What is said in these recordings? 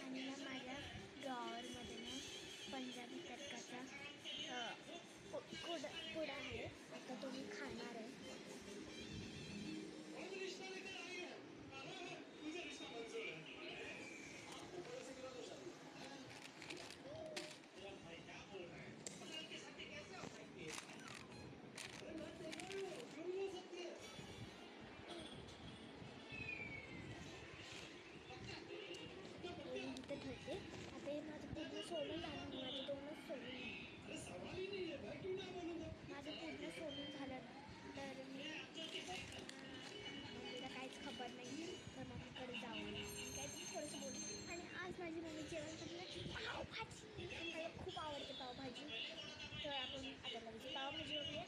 आणि ना माझ्या ड्रॉवरमध्ये ना पंजाबी तडकाचा पुडा आहे. आता तो मी खाणार आहे. ठेवते. आता हे माझं पूर्ण सोलून झालं. माझे दोनच सोलून माझं पूर्ण सोलून झालं तर मम्मीला काहीच खबर नाही. तर मम्मीकडे जाऊन काहीतरी थोडंसं बोलू. आणि आज माझी मम्मी जेवण करते पावभाजी. मला खूप आवडते पावभाजी. तर आपण आता लगेच पावभाजी होती.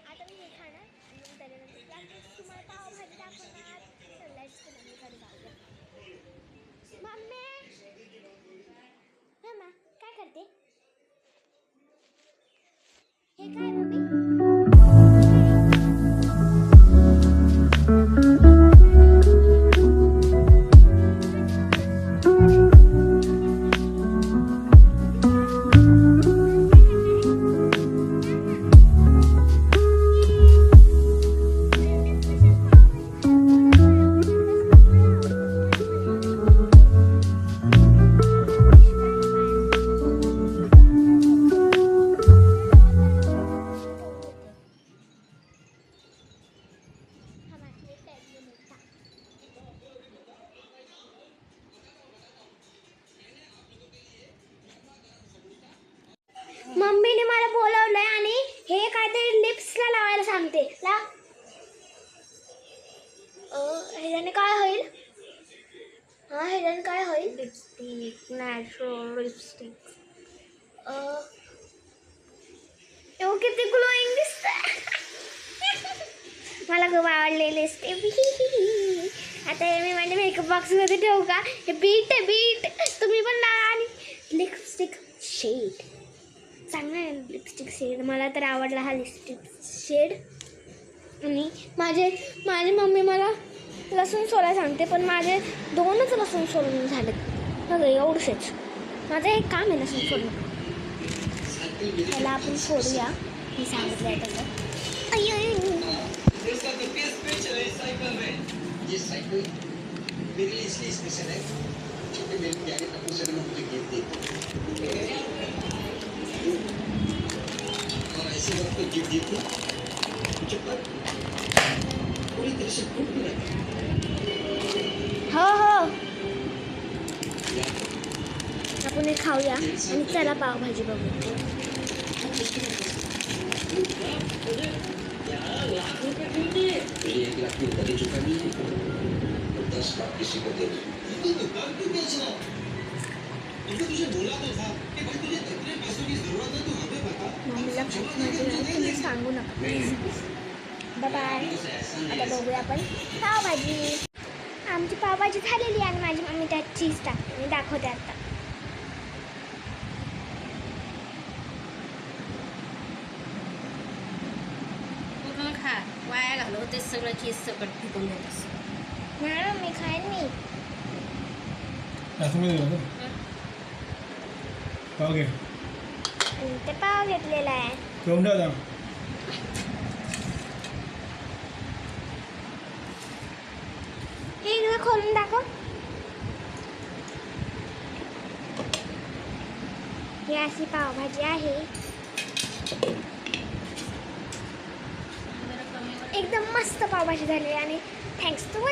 आता मी हे खाणार आणि मग त्याच्यानंतर तुम्हाला पावभाजी दाखवणार. तर लेट्स मम्मीकडे जाऊया. मम्मी मम्मा काय करते? हे काय मम्मी? मम्मीने मला बोलवलंय आणि हे काहीतरी लिप्सला लावायला सांगते. ह्याने काय होईल? ह्याने काय होईल? Lipstick, natural lipstick. किती ग्लोईंग दिसतंय. मला खूप आवडलेले लिपस्टिक. आता मी माझ्या मेकअप बॉक्समध्ये ठेवू का? हे बीट आहे बीट. तुम्ही पण लावा. आणि लिपस्टिक शेड चांगला आहे. लिपस्टिक शेड मला तर आवडला हा लिपस्टिक शेड. आणि माझी मम्मी मला लसूण सोलायला सांगते पण माझे दोनच लसूण सोलून झालेत. बघा एवढंच माझं एक काम आहे लसूण सोलणं. त्याला आपण सोडूया. मी सांगितलं आहे तसं. हो आपण हे खाऊया आणि चला पावभाजी बघू. मम्मीला तुम्ही सांगू नका प्लीज. बाय. आता बघूया आपण पावभाजी. आमची पावभाजी झालेली आणि माझी मम्मी त्यात चीज टाकते. मी दाखवते आता. पूर्ण खा. वाया घालव ते सगळं चीज सकट फेकून देतस. मॅडम मी खाईन. मी ते पाव घेतलेला आहे. हे खोलून दाखव. ही अशी पावभाजी आहे. एकदम मस्त पावभाजी झाली आणि थँक्स टू